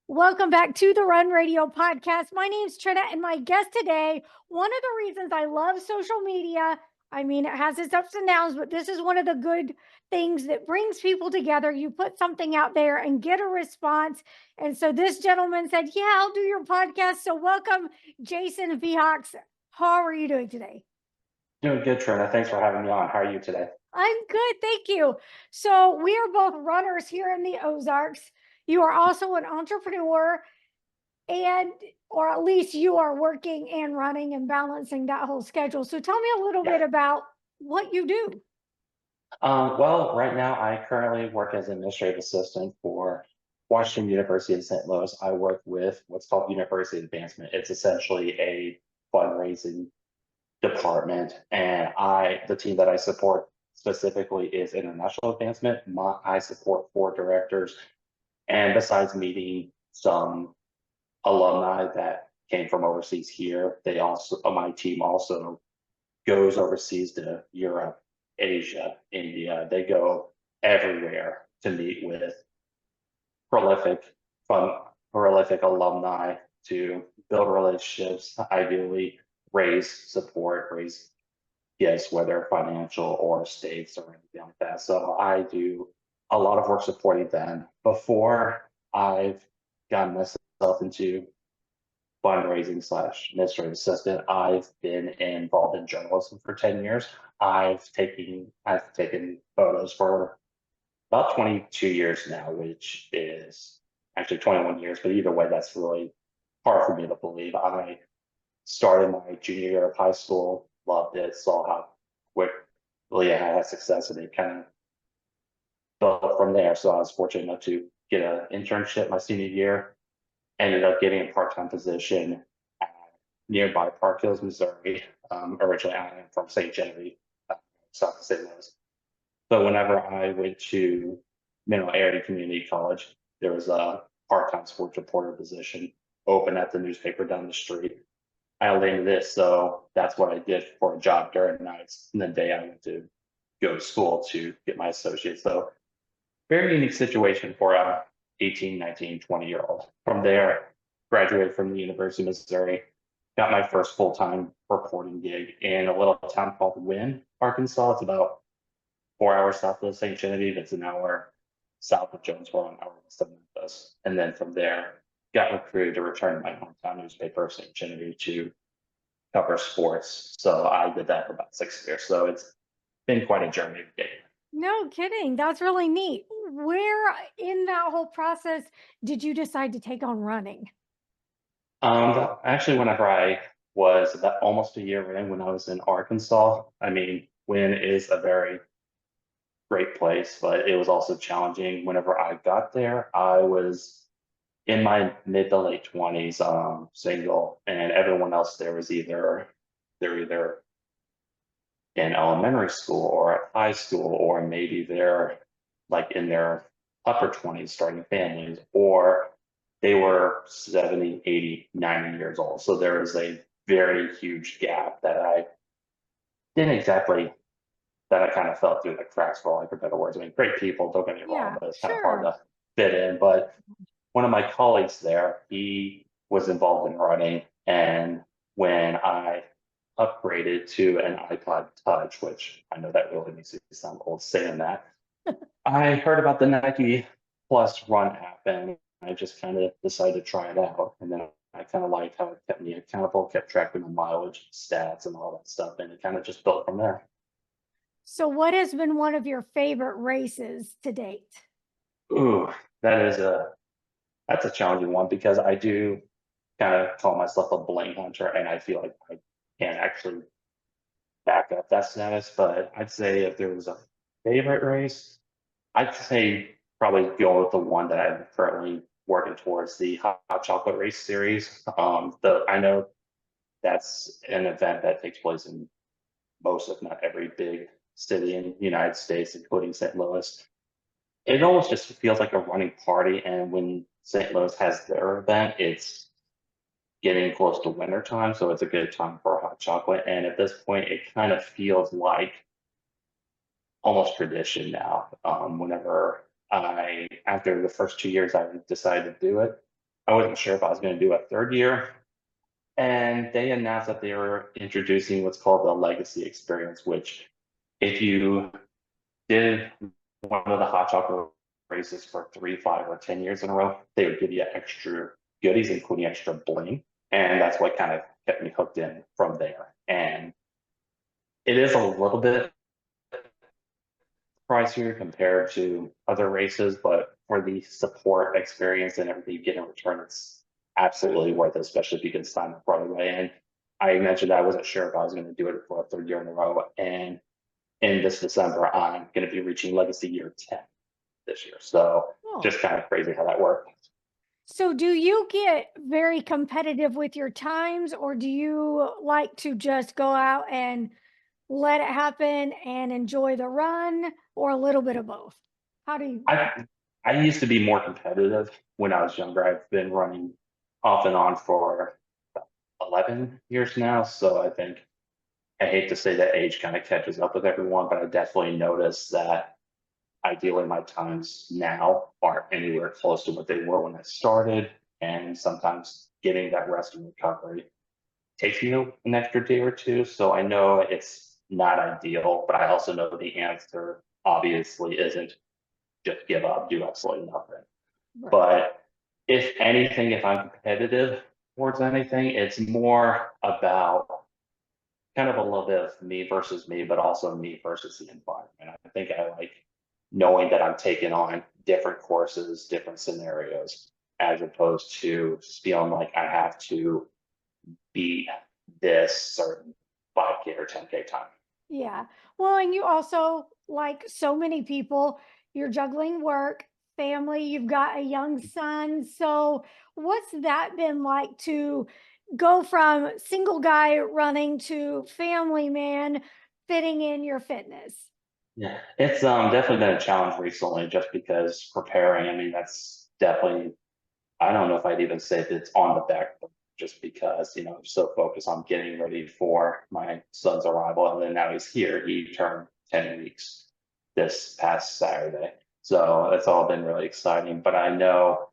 Welcome back to the Run Radio podcast. My name's Trina, and my guest today, one of the reasons I love social media, I mean, it has its ups and downs, but this is one of the good things that brings people together. You put something out there and get a response. And so this gentleman said, yeah, I'll do your podcast. So welcome, Jason Viox. How are you doing today? Doing good, Trina. Thanks for having me on. How are you today? I'm good, thank you. So we are both runners here in the Ozarks. You are also an entrepreneur, and or at least you are working and running and balancing that whole schedule. So tell me a little Yeah. bit about what you do. Well, right now I currently work as an administrative assistant for Washington University in St. Louis. I work with what's called University Advancement. It's essentially a fundraising department, and the team that I support specifically is International Advancement. I support four directors, and besides meeting some alumni that came from overseas here, my team also goes overseas to Europe, Asia, India. They go everywhere to meet with prolific, fun, prolific alumni to build relationships, ideally raise support, raise gifts, whether financial or states or anything like that. So I do a lot of work supporting them. Before I've gotten myself into fundraising slash administrative assistant. I've been involved in journalism for 10 years. I've taken photos for about 22 years now, which is actually 21 years, but either way, that's really hard for me to believe. I started my junior year of high school, loved it, saw how quickly I had success, and it kind of built from there. So I was fortunate enough to get an internship my senior year, ended up getting a part-time position at nearby Park Hills, Missouri. Originally, I am from St. Genevieve, South of St. Louis. So whenever I went to Mineral Area Community College, there was a part-time sports reporter position open at the newspaper down the street. I landed this, so that's what I did for a job during nights. And the day I went to go to school to get my associates. So very unique situation for a 18, 19, 20-year-old. From there, graduated from the University of Missouri, got my first full-time reporting gig in a little town called Wynne, Arkansas. It's about 4 hours south of St. Genevieve. It's an hour south of Jonesboro, an hour west of Memphis. And then from there, got recruited to return to my hometown newspaper, St. Genevieve, to cover sports. So I did that for about 6 years. So it's been quite a journey to get. No kidding. That's really neat. Where in that whole process did you decide to take on running? Actually, whenever I was about almost a year in, when I was in Arkansas, I mean, Wynn is a very great place, but it was also challenging. Whenever I got there, I was in my mid to late 20s, single, and everyone else there was they're either in elementary school or at high school, or maybe they're like in their upper 20s starting families, or they were 70, 80, 90 years old. So there is a very huge gap that I didn't exactly, that I kind of fell through the cracks, for lack of better words. I mean, great people, don't get me wrong, Yeah, but it's kind of hard sure. to fit in. But one of my colleagues there, he was involved in running. And when I upgraded to an iPod Touch, which I know that really makes me sound old saying that, I heard about the Nike Plus Run app, and I just kind of decided to try it out. And then I kind of liked how it kept me accountable, kept track of the mileage, stats, and all that stuff. And it kind of just built from there. So what has been one of your favorite races to date? Ooh, that is that's a challenging one because I do kind of call myself a bling hunter, and I feel like I can't actually back up that status. But I'd say if there was a favorite race, I'd say probably go with the one that I'm currently working towards, the hot chocolate race series. I know that's an event that takes place in most, if not every, big city in the United States, including St. Louis. It almost just feels like a running party, and when St. Louis has their event, it's getting close to winter time, so it's a good time for hot chocolate. And at this point, it kind of feels like almost tradition now. Whenever after the first 2 years, I decided to do it. I wasn't sure if I was going to do a third year. And they announced that they were introducing what's called the legacy experience, which if you did one of the hot chocolate races for 3, 5, or 10 years in a row, they would give you extra goodies, including extra bling. And that's what kind of kept me hooked in from there. And it is a little bit pricier compared to other races, but for the support experience and everything you get in return, it's absolutely worth it, especially if you can sign up right away. And I mentioned I wasn't sure if I was going to do it for a third year in a row. And in this December, I'm going to be reaching Legacy Year 10 this year. So Oh. just kind of crazy how that worked. So do you get very competitive with your times, or do you like to just go out and let it happen and enjoy the run, or a little bit of both? How do you? I I used to be more competitive when I was younger. I've been running off and on for 11 years now. So I think I hate to say that age kind of catches up with everyone, but I definitely noticed that ideally my times now aren't anywhere close to what they were when I started. And sometimes getting that rest and recovery takes me an extra day or two. So I know it's not ideal, but I also know the answer obviously isn't just give up, do absolutely nothing. Right. But if anything, if I'm competitive towards anything, it's more about kind of a little bit of me versus me, but also me versus the environment. I think I like knowing that I'm taking on different courses, different scenarios, as opposed to feeling like I have to beat this certain 5K or 10K time. Yeah. Well, and you also, like so many people, you're juggling work, family, you've got a young son. So, what's that been like to go from single guy running to family man fitting in your fitness? Yeah, it's definitely been a challenge recently just because preparing, I mean, that's definitely, I don't know if I'd even say that it's on the back burner just because, I'm so focused on getting ready for my son's arrival. And then now he's here. He turned 10 weeks this past Saturday. So it's all been really exciting. But I know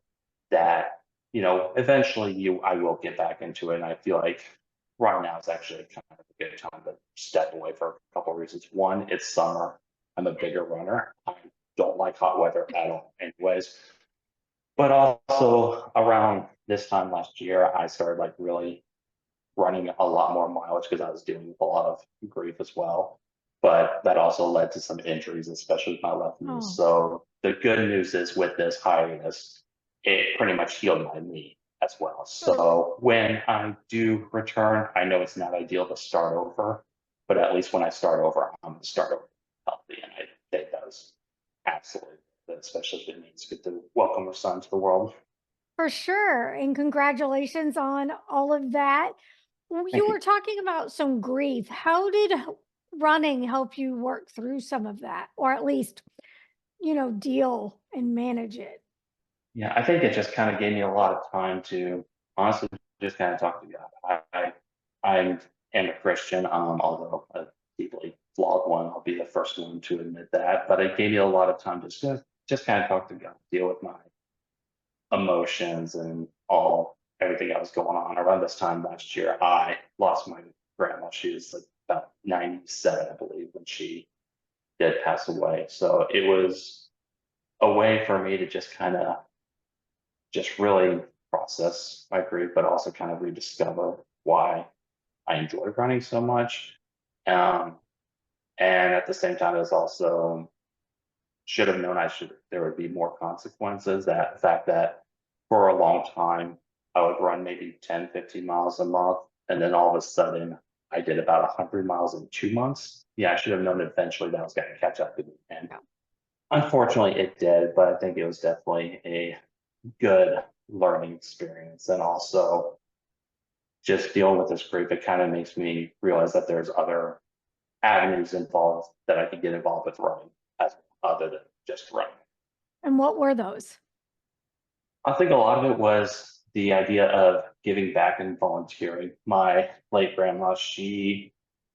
that, eventually I will get back into it. And I feel like right now is actually kind of a good time to step away for a couple of reasons. One, it's summer. I'm a bigger runner. I don't like hot weather at all, anyways. But also around this time last year, I started like really running a lot more mileage because I was dealing with a lot of grief as well. But that also led to some injuries, especially with my left knee. Oh, So the good news is with this hiatus, it pretty much healed my knee as well. So when I do return, I know it's not ideal to start over, but at least when I start over, I'm going to start over healthy. And I think that was absolutely, especially if it means good to welcome our son to the world. for sure. And congratulations on all of that. You Thank you. were talking about some grief. How did running help you work through some of that, or at least, deal and manage it? Yeah, I think it just kind of gave me a lot of time to honestly just kind of talk to God. I am a Christian, although a deeply flawed one. I'll be the first one to admit that. But it gave me a lot of time just kind of talk to God, deal with my emotions and everything that was going on. Around this time last year, I lost my grandma. She was like about 97, I believe, when she did pass away. So it was a way for me to just kind of just really process my grief, but also kind of rediscover why I enjoy running so much. Um, and at the same time, it's also should have known there would be more consequences. That the fact that for a long time, I would run maybe 10, 15 miles a month. And then all of a sudden, I did about 100 miles in 2 months. Yeah, I should have known eventually that was going to catch up to me. And Yeah. unfortunately, it did. But I think it was definitely a good learning experience. And also just dealing with this grief, it kind of makes me realize that there's other avenues involved that I could get involved with running as other than just running. And what were those? I think a lot of it was the idea of giving back and volunteering. My late grandma, she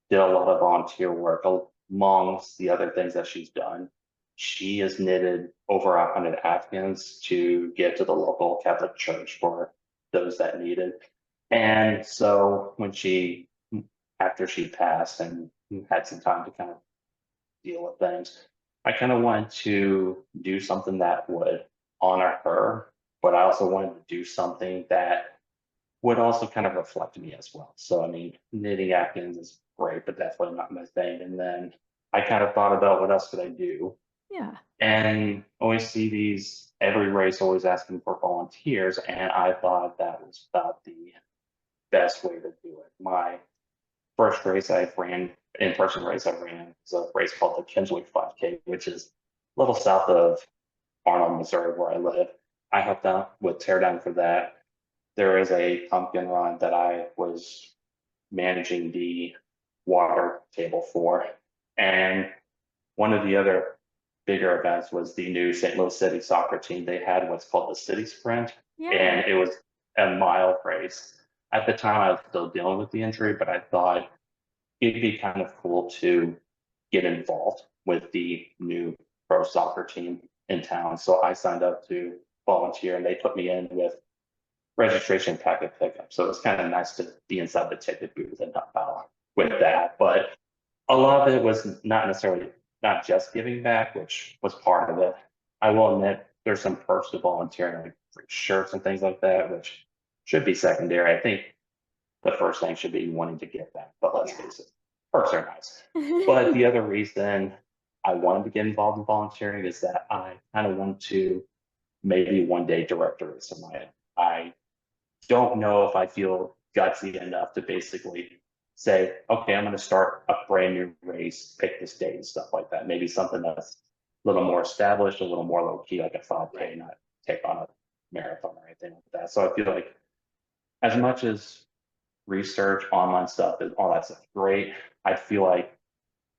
did a lot of volunteer work amongst the other things that she's done. she has knitted over 100 Afghans to give to the local Catholic church for those that need it. And so when after she passed and had some time to kind of deal with things, I kind of wanted to do something that would honor her, but I also wanted to do something that would also kind of reflect me as well. So, I mean, knitting Afghans is great, but definitely not my thing. And then I kind of thought about what else could I do? Yeah. And always see every race always asking for volunteers. And I thought that was about the best way to do it. My first race I ran, in-person race I ran, was a race called the Kinswick 5K, which is a little south of Arnold, Missouri, where I live. I helped out with teardown for that. There is a pumpkin run that I was managing the water table for. And one of the other bigger events was the new St. Louis City soccer team. They had what's called the City Sprint, Yeah. and it was a mile race. At the time, I was still dealing with the injury, but I thought it'd be kind of cool to get involved with the new pro soccer team in town. So I signed up to volunteer, and they put me in with registration packet pickup. So it's kind of nice to be inside the ticket booth and help out with Yeah. that. But a lot of it was not necessarily not just giving back, which was part of it. I will admit there's some perks to volunteering, like free shirts and things like that, which should be secondary. I think the first thing should be wanting to give back, but let's Yeah. face it, perks are nice. But the other reason I wanted to get involved in volunteering is that I kind of want to maybe one day direct a race of my own. I don't know if I feel gutsy enough to basically say, okay, I'm going to start a brand new race, pick this date and stuff like that. Maybe something that's a little more established, a little more low key, like a 5K, Right. not take on a marathon or anything like that. So I feel like as much as research, online stuff, and all that stuff, great. I feel like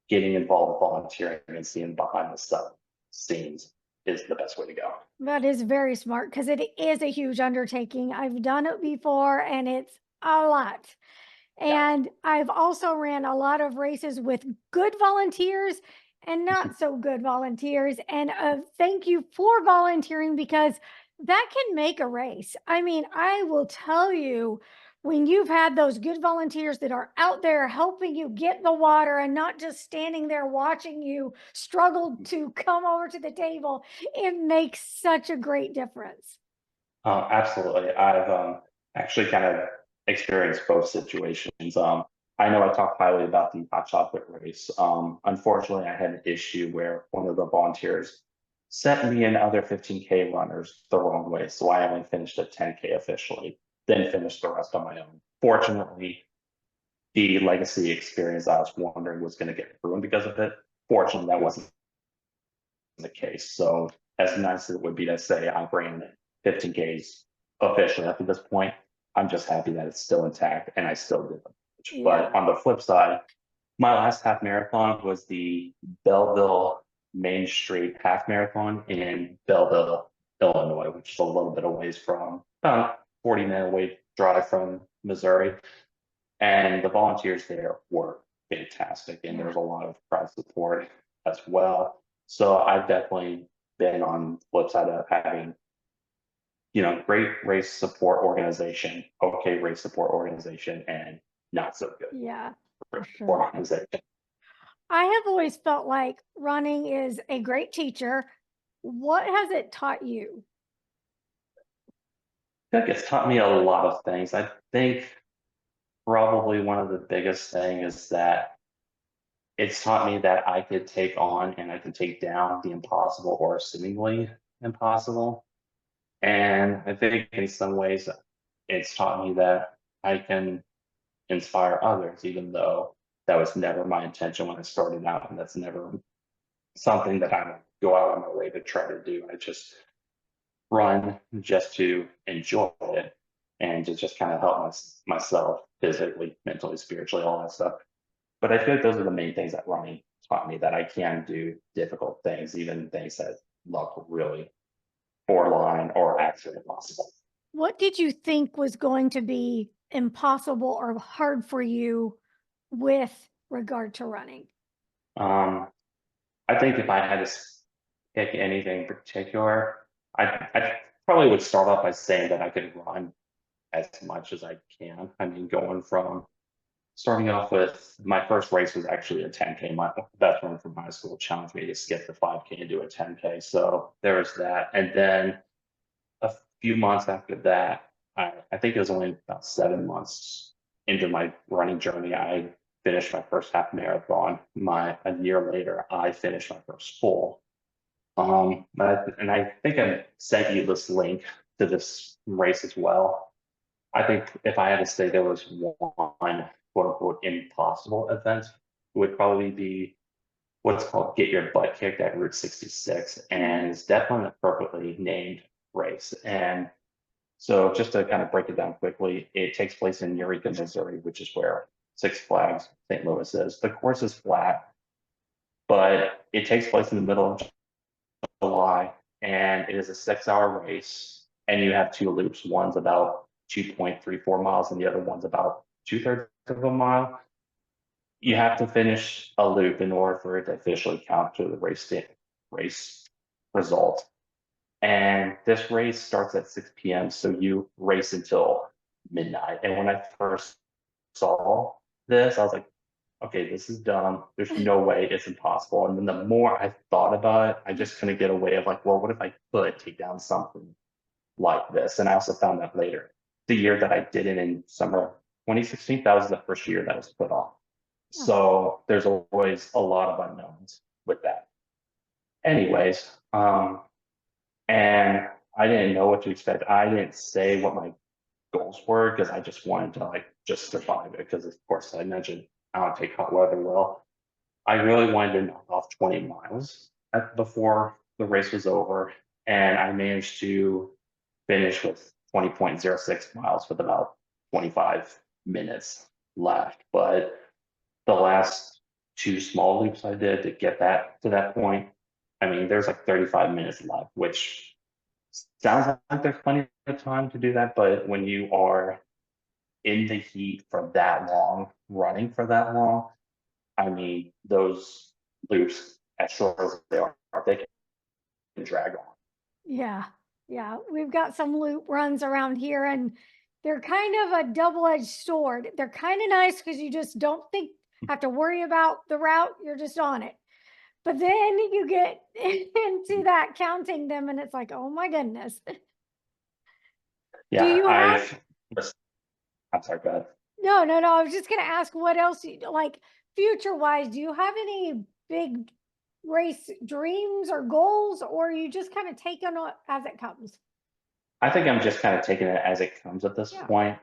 getting involved with volunteering and seeing behind the stuff scenes is the best way to go. That is very smart because it is a huge undertaking. I've done it before and it's a lot. Yeah. And I've also ran a lot of races with good volunteers and not so good volunteers. And thank you for volunteering because that can make a race. I mean, I will tell you, when you've had those good volunteers that are out there helping you get the water and not just standing there watching you struggle to come over to the table, it makes such a great difference. Absolutely. I've actually kind of experienced both situations. I know I talked highly about the hot chocolate race. Unfortunately, I had an issue where one of the volunteers set me and other 15K runners the wrong way. So I only finished a 10K officially, then finished the rest on my own. Fortunately, the legacy experience I was wondering was going to get ruined because of it. Fortunately, that wasn't the case. So as nice as it would be to say I ran 15Ks officially up to this point, I'm just happy that it's still intact and I still did them. But Yeah. on the flip side, my last half marathon was the Belleville Main Street half marathon in Belleville, Illinois, which is a little bit away from about 40-minute away drive from Missouri. And the volunteers there were fantastic, and there Yeah. was a lot of crowd support as well. So I've definitely been on the flip side of having, great race support organization, okay race support organization, and not so good Yeah, for race support sure. organization. I have always felt like running is a great teacher. What has it taught you? I think it's taught me a lot of things. I think probably one of the biggest thing is that it's taught me that I could take on and I can take down the impossible or seemingly impossible. And I think in some ways it's taught me that I can inspire others, even though that was never my intention when I started out. And that's never something that I would go out on my way to try to do. I just run just to enjoy it and to just kind of help myself physically, mentally, spiritually, all that stuff. But I feel like those are the main things that running taught me, that I can do difficult things, even things that look really borderline or actually impossible. What did you think was going to be impossible or hard for you with regard to running? Um, I think if I had to pick anything in particular, I probably would start off by saying that I could run as much as I can. I mean, going from starting off with my first race was actually a 10K. My best friend from high school challenged me to skip the 5K and do a 10K. So there was that. And then a few months after that, I think it was only about 7 months into my running journey, I finished my first half marathon. A year later, I finished my first full. And I think I sent you this link to this race as well. I think if I had to say there was one quote unquote impossible event, it would probably be what's called Get Your Butt Kicked at Route 66. And it's definitely an appropriately named race. And so just to kind of break it down quickly, it takes place in Eureka, Missouri, which is where Six Flags St. Louis is. The course is flat, but it takes place in the middle of July, and it is a 6 hour race. And you have two loops. One's about 2.34 miles, and the other one's about two-thirds of a mile. You have to finish a loop in order for it to officially count to the race result. And this race starts at 6 p.m. So you race until midnight. And when I first saw this, I was like, okay, this is dumb. There's no way it's impossible. And then the more I thought about it, I just couldn't get away of like, well, what if I could take down something like this? And I also found that later. The year that I did it in summer 2016, that was the first year that was put on. Oh, So there's always a lot of unknowns with that. Anyways, and I didn't know what to expect. I didn't say what my goals were because I just wanted to like just survive it. Because of course I mentioned I don't take hot weather well. I really wanted to knock off 20 miles before the race was over, and I managed to finish with 20.06 miles with about 25 minutes left. But the last two small loops I did to get that to that point, I mean, there's like 35 minutes left, which sounds like there's plenty of time to do that. But when you are in the heat for that long, running for that long, I mean, those loops, as short as they are, they can drag on. yeah. Yeah. We've got some loop runs around here and they're kind of a double-edged sword. They're kind of nice because you just don't think have to worry about the route. You're just on it. But then you get into that counting them and it's like, oh my goodness. Do Yeah, you have I'm sorry, go ahead. no, I was just gonna ask what else like future wise, do you have any big race dreams or goals, or are you just kind of taking it as it comes? I think I'm just kind of taking it as it comes at this Yeah. point.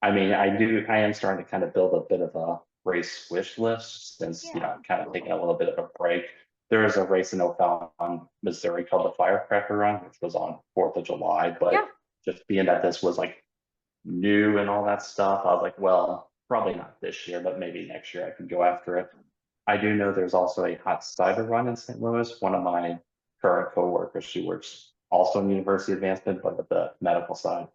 I mean, I am starting to kind of build a bit of a race wish list since, Yeah. I'm kind of taking a little bit of a break. There is a race in O'Fallon, Missouri called the Firecracker Run, which was on 4th of July. Yeah. But just being that this was like new and all that stuff, I was like, well, probably not this year, but maybe next year I can go after it. I do know there's also a hot cider run in St. Louis. One of my current coworkers, she works also in university advancement, but at the medical side.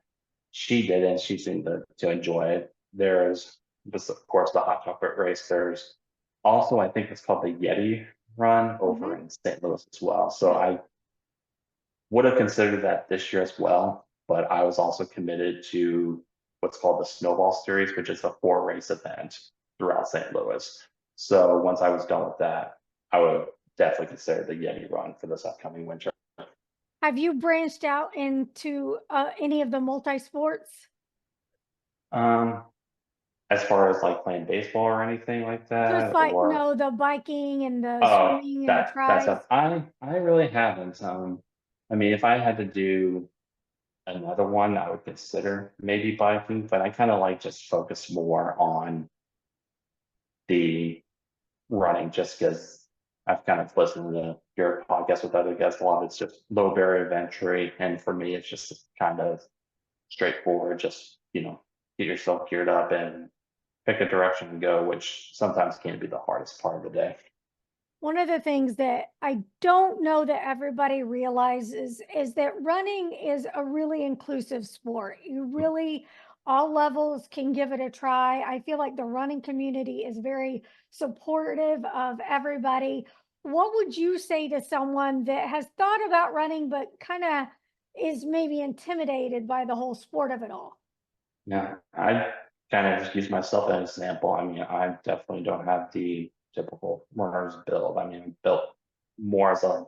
She did, and she seemed to enjoy it. There's this, of course, the hot chocolate race. There's also, I think it's called the Yeti Run over Hmm. in St. Louis as well. So I would have considered that this year as well, but I was also committed to what's called the Snowball Series, which is a 4 race event throughout St. Louis. So once I was done with that, I would definitely consider the Yeti Run for this upcoming winter. Have you branched out into any of the multi sports? Um, as far as like playing baseball or anything like Just that, like or no, the biking and the oh, swimming and the that's tries. stuff. I really haven't. I mean, if I had to do another one, I would consider maybe biking, but I kind of like just focus more on the running just because I've kind of listened to your podcast with other guests. A lot of it's just low barrier of entry. And for me, it's just kind of straightforward. Just, get yourself geared up and pick a direction to go, which sometimes can be the hardest part of the day. One of the things that I don't know that everybody realizes is that running is a really inclusive sport. You really, all levels can give it a try. I feel like the running community is very supportive of everybody. What would you say to someone that has thought about running but kind of is maybe intimidated by the whole sport of it all? Yeah, I kind of just use myself as an example. I mean, I definitely don't have the typical runner's build. I mean, I'm built more as a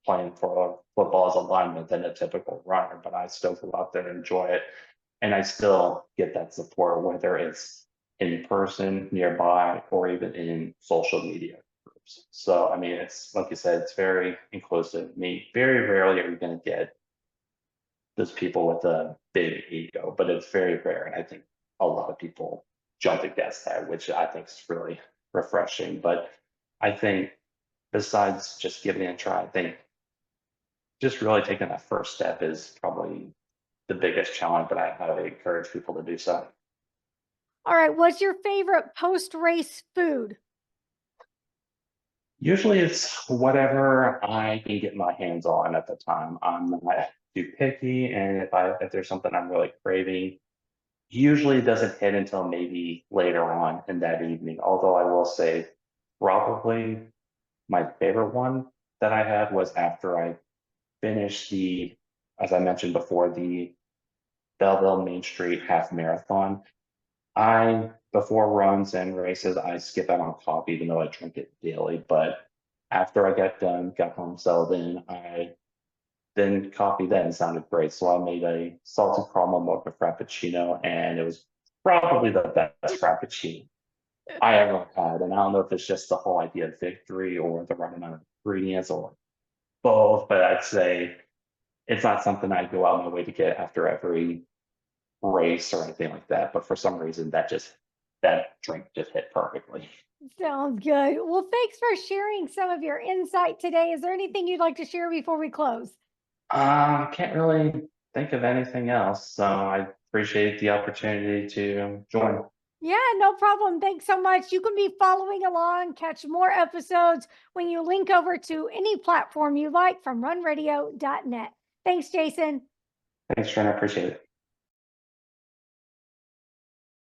playing for football as a lineman than a typical runner, but I still go out there and enjoy it. And I still get that support, whether it's in person, nearby, or even in social media groups. So, I mean, it's like you said, it's very inclusive. I mean, very rarely are you going to get those people with a big ego, but it's very rare. And I think a lot of people jump against that, which I think is really refreshing. But I think besides just giving it a try, I think just really taking that first step is probably the biggest challenge, but I highly encourage people to do so. All right, what's your favorite post race food? Usually it's whatever I can get my hands on at the time. I'm not too picky, and if there's something I'm really craving, usually it doesn't hit until maybe later on in that evening. Although I will say, probably my favorite one that I had was after I finished as I mentioned before, the Belleville Main Street half marathon. Before runs and races, I skip out on coffee, even though I drink it daily. But after I got done, got home, settled in, then coffee then sounded great. So I made a salted caramel mocha frappuccino, and it was probably the best frappuccino I ever had. And I don't know if it's just the whole idea of victory or the right amount of ingredients or both, but I'd say it's not something I go out my way to get after every race or anything like that. But for some reason, that drink just hit perfectly. Sounds good. Well, thanks for sharing some of your insight today. Is there anything you'd like to share before we close? Can't really think of anything else, so I appreciate the opportunity to join. Yeah, no problem. Thanks so much. You can be following along, catch more episodes when you link over to any platform you like from runradio.net. Thanks, Jason. Thanks, Trent. I appreciate it.